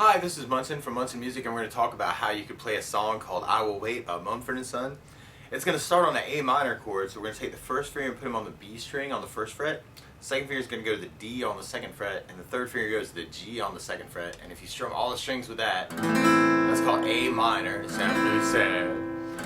Hi, this is Munson from Munson Music, and we're going to talk about how you could play a song called I Will Wait by Mumford and Son. It's going to start on an A minor chord, so we're going to take the first finger and put them on the B string on the first fret. The second finger is going to go to the D on the second fret, and the third finger goes to the G on the second fret. And if you strum all the strings with that, that's called A minor. It sounds really sad.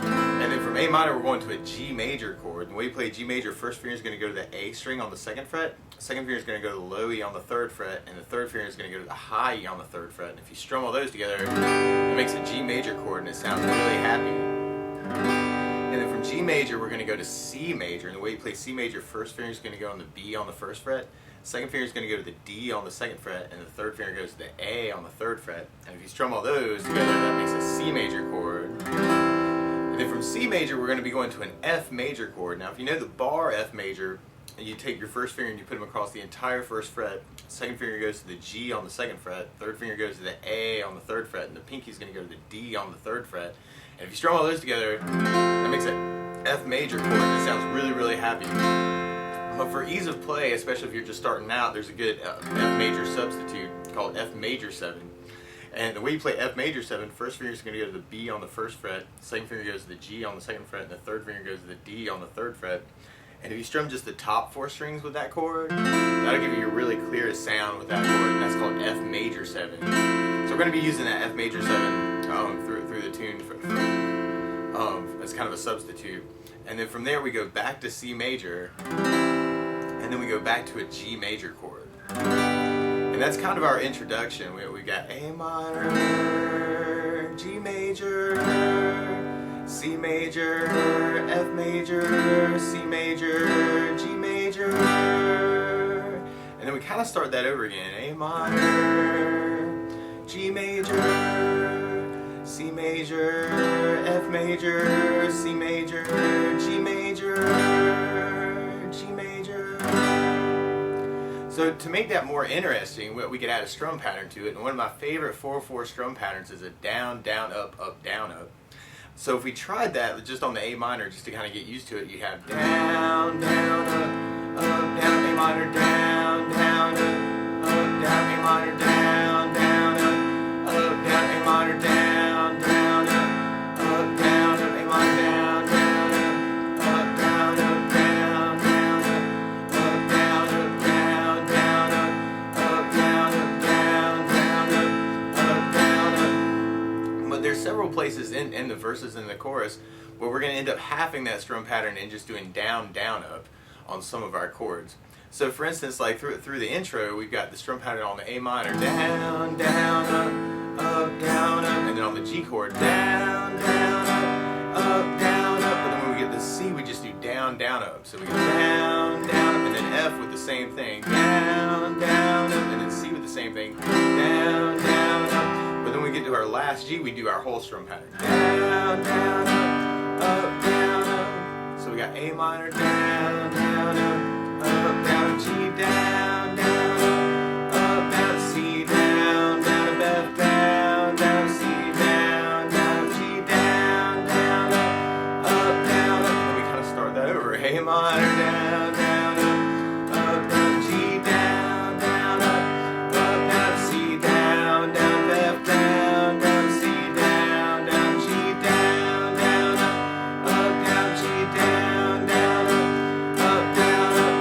And then from A minor, we're going to a G major chord. The way you play G major, first finger is going to go to the A string on the second fret, second finger is going to go to the low E on the third fret, and the third finger is going to go to the high E on the third fret. And if you strum all those together, it makes a G major chord, and it sounds really happy. And then from G major, we're going to go to C major. And the way you play C major, first finger is going to go on the B on the first fret, second finger is going to go to the D on the second fret, and the third finger goes to the A on the third fret. And if you strum all those together, that makes a C major chord. And then from C major, we're going to be going to an F major chord. Now, if you know the bar F major, you take your first finger and you put them across the entire first fret. Second finger goes to the G on the second fret. Third finger goes to the A on the third fret, and the pinky is going to go to the D on the third fret. And if you strum all those together, that makes an F major chord. And it sounds really, really happy. But for ease of play, especially if you're just starting out, there's a good F major substitute called F major 7. And the way you play F major 7, first finger is going to go to the B on the first fret, second finger goes to the G on the second fret, and the third finger goes to the D on the third fret. And if you strum just the top 4 strings with that chord, that'll give you a really clear sound with that chord, and that's called F major 7. So we're going to be using that F major 7 through the tune as kind of a substitute. And then from there we go back to C major, and then we go back to a G major chord. And that's kind of our introduction. We got A minor, G major, C major, F major, C major, G major. And then we kind of start that over again. A minor, G major, C major, F major, C major, G major, G major. So to make that more interesting, we could add a strum pattern to it. And one of my favorite 4/4 strum patterns is a down, down, up, up, down, up. So if we tried that just on the A minor, just to kind of get used to it, you have down, down, up, down, A minor, down, down, up, down, A minor, down, down, up, down, A minor, down, down, up, down, A minor, down, down, up, down, down, down, up, down, down, down, up, down, down, up. But there's several places in the verses and the chorus where we're going to end up halving that strum pattern and just doing down, down, up on some of our chords. So for instance, like through the intro, we've got the strum pattern on the A minor, down, down, up, down, up, and then on the G chord, down, down, up, down, up. But then when we get the C, we just do down, down, up. So we go down, down, up, and then F with the same thing, down, down, up, and then C with the same thing, down, down, up. But then when we get to our last G, we do our whole strum pattern, down, down, up, down, up. So we got A minor, down, down, up, down, G, down, down, up, down, C, down, down, F, down, down, C, down, down, G, down, down, up, down, up. And we kind of start that over. A minor, down, down, up, down, G, down, down, down, C, down, down, F, down, down, C, down, down, G, down, down, up, down, G, down, down, up, down, up.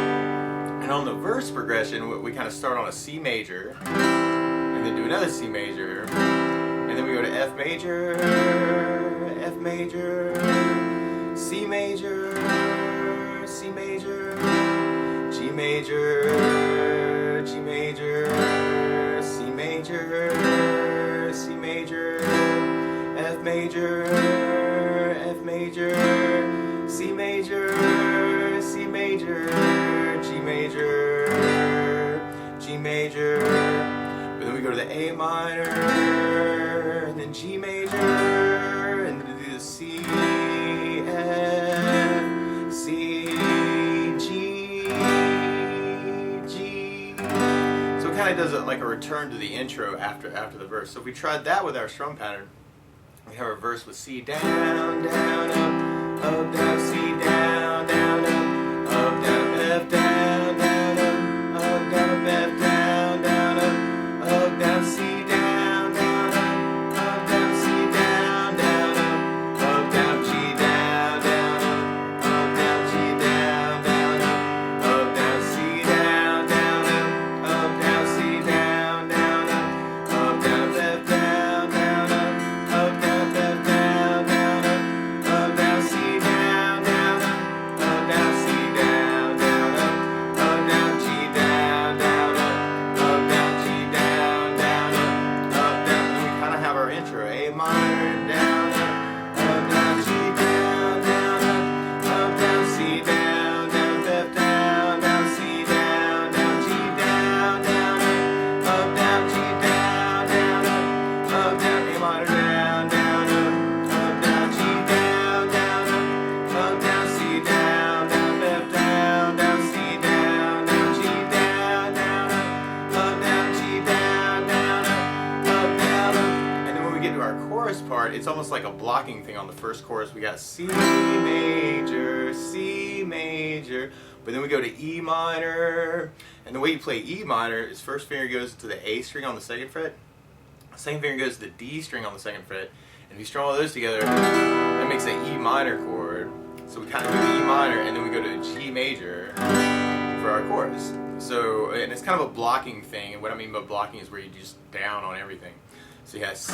And on the verse progression, we kind of start on a C major, and then do another C major, and then we go to F major, F major, C major, C major, G major, G major, C major, C major, F major, F major, C major, C major, G major, G major. But then we go to the A minor, and then G major, and then do the C, F, C, G, G. So it kind of does like a return to the intro after the verse. So if we tried that with our strum pattern, we have our verse with C, down, down, up, down, C, down, down, up, down, F, down, down, up, down, F, down, down, up, down, C, down, down. chorus part, it's almost like a blocking thing on the first chorus. We got C major, but then we go to E minor, and the way you play E minor is first finger goes to the A string on the second fret, second finger goes to the D string on the second fret, and if you strum all those together, that makes an E minor chord. So we kind of do the E minor, and then we go to G major for our chorus. So, and it's kind of a blocking thing, and what I mean by blocking is where you just down on everything. So you have C,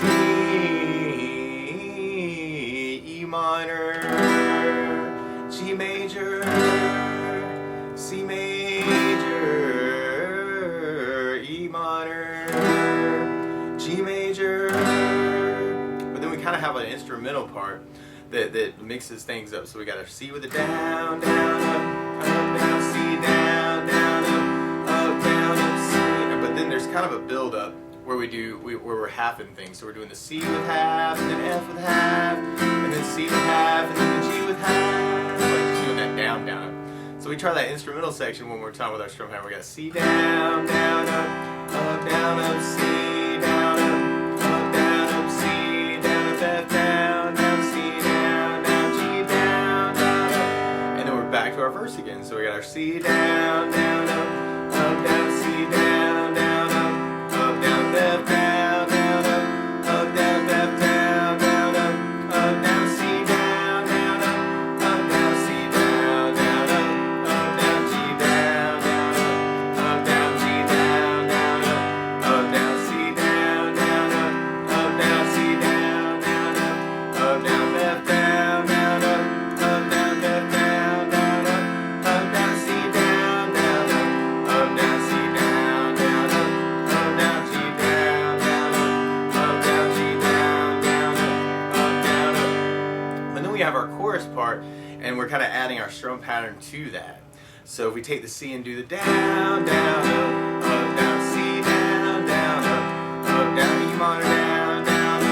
E minor, G major, C major, E minor, G major. But then we kind of have an instrumental part that mixes things up. So we got our C with a down, down, up, down, C, down, down, up, down, C. But then there's kind of a build up where we're halving things. So we're doing the C with half, and then F with half, and then C with half, and then the G with half. Like just doing that down, down, up. So we try that instrumental section one more time with our strum hammer. We got C down, down, up, down, up, C, down, up, down, up, C, down, up, F, down, down, C, down, down, G, down, down, up. And then we're back to our verse again. So we got our C down, down, up, down, C, down, down, up, down, F, down, down, up, down, F, down, down, up, down, C, down, down, up, down, C, down, down, up, down, G, down, down, up, down, G, down, down, up, down, C, down, down, up, down, C, down, down, up, down, F, down, down, up, down, F, down, down, up, down, C, down, down, up, down, C, down, down, up, down, G, down, down, up, down, G, down, down, up, down, up. And then we have our chorus part, and we're kind of adding our strum pattern to that. So if we take the C and do the down, down, up, down, C, down, down, up, down, E minor, down, down,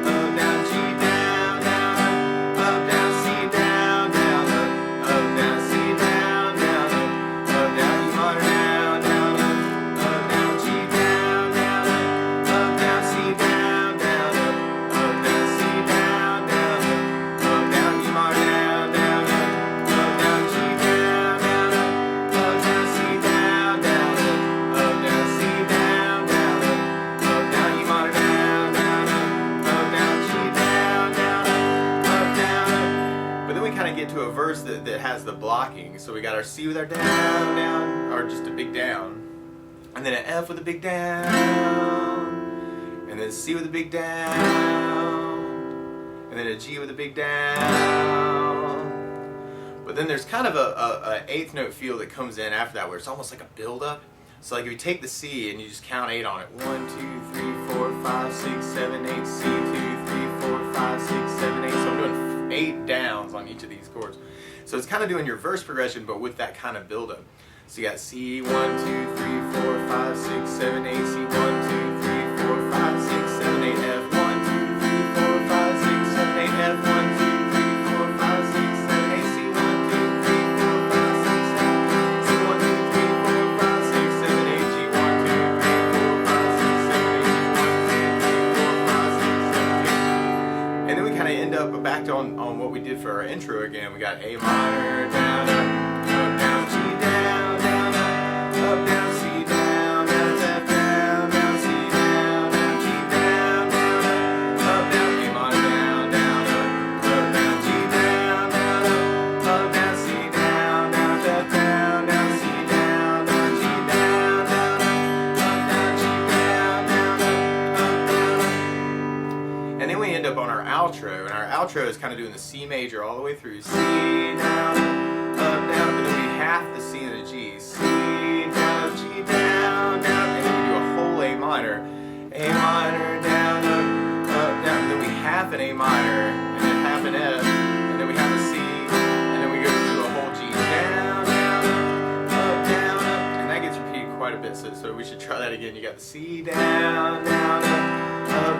up, down, G, down, down, up, down, C, down, down, up, down, C, down, down, up, down, E minor, down, down, down, G, down, down, down, C, down, down, down, C, down, down, down, E minor, down, down, down, G, down, down, down, C, down, down, down, C, down, down, down, E minor, down, down, down, G, down, down, down. But then we kind of get to a verse that has the blocking. So we got our C with our down, down, or just a big down, and then an F with a big down, and then a C with a big down, and then a G with a big down. But then there's kind of a eighth note feel that comes in after that, where it's almost like a build up. So like if you take the C and you just count 8 on it, 1, 2, 3, 4, 5, 6, 7, 8, C, 2, 3, 4, 5, 6, 7, 8. So I'm doing 8 downs on each of these chords. So it's kind of doing your verse progression, but with that kind of build up. So you got C, 1, 2, 3, 4, 5, 6, 7, 8, C, 1, 2, 3, 4, 5, 6, 7, 8, F, 1, 2, 3, 4, 5, 6, 7, 8, F, 1, 2, 3, 4, 5, 6, 7, 8, C, 1, 2, 3, 4, 5, 6, 7, C, 1, 2, 3, 4, 5, 6, 7, 8, G, 1, 2, 3, 4, 5, 6, 7, 8, G, 1, 2, 3, 4, 5, 6, 7, 8. And then we kind of end up back on what we did for our intro again. We got A minor, down, up, down, G, down, down, up, down, C, down, down, F, down, down, C, down, down, G, down, down, up, down, A minor, down, down, down, G, down, down, down, C, down, down, F, down, down, C, down, down, G, down, down, down, G, down, down, down. And then we end up on our outro, and our outro is kind of doing the C major all the way through. C, down, down, but then we half the C and a G. C, down, G, down, down, and then we do a whole A minor. A minor, down, down, and then we half an A minor, and then half an F, and then we have a C, and then we go to a whole G. Down, down, down, and that gets repeated quite a bit, so we should try that again. You got the C, down, down,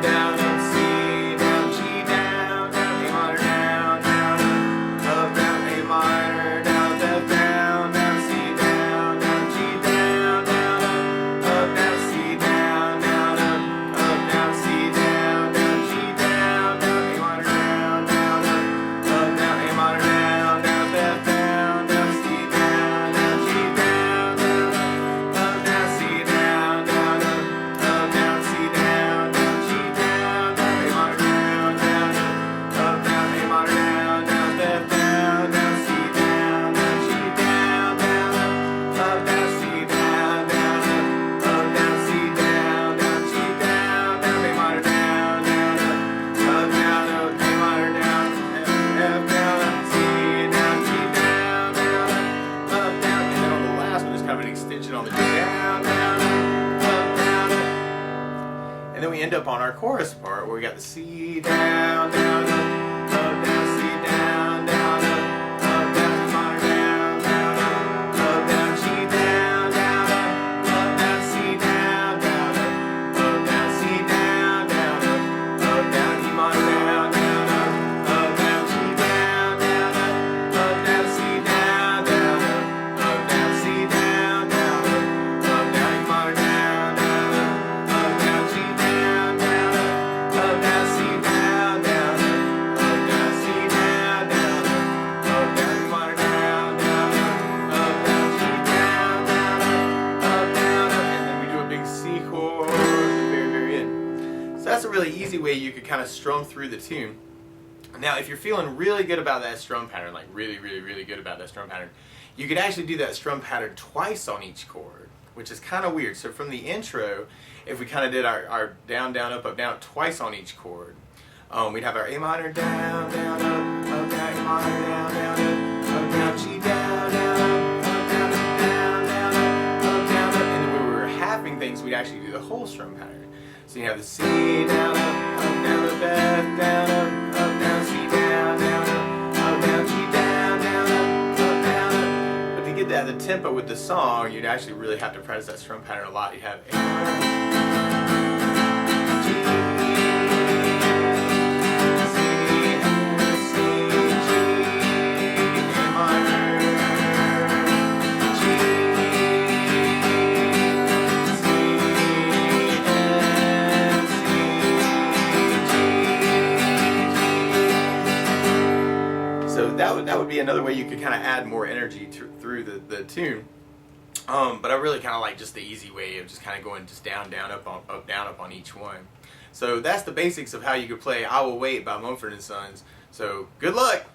down, C, down, G, down, down, A minor, down, down, down, A minor, down, F, down, down, C, down, down, G, down, down, down, C, down, down, down, C, down, down, G, down, then we end up on our chorus part where we got the C down, down, up, down, C down, down, up, down, E minor, down, down, up, down, G down, down, up, down, C down, down, up, down, C down, down, up, down, E minor, down, down, up, down, G down, down, up, down, C down, down, up, down, C down, down, up, down, E minor, down, down, up, down, G down, down, up, down, C down, down, up, down, C down, down, up, down, E minor, down, down, up, down, G down, down, up, down, and then we do a big C chord at the very, very end. So that's a really easy way you could kind of strum through the tune. Now, if you're feeling really good about that strum pattern, like really, really, really good about that strum pattern, you could actually do that strum pattern twice on each chord, which is kind of weird. So from the intro, if we kind of did our down, down, up, down twice on each chord, we'd have our A minor, down, down, up, down, E minor, down, down, up, down, G down, down, up, down, down, down, up, down, and then when we were halving things, we'd actually do the whole strum pattern. So you have the C down, down, up, down, up, down, C down, down, up, down, G down, down, up, down. But to get that the tempo with the song, you'd actually really have to practice that strum pattern a lot. You'd have A minor, G, C, G, A minor, G, so that would be another way you could kind of add more energy through the tune. But I really kind of like just the easy way of just kind of going just down, down, up, down, up on each one. So that's the basics of how you could play I Will Wait by Mumford & Sons. So good luck!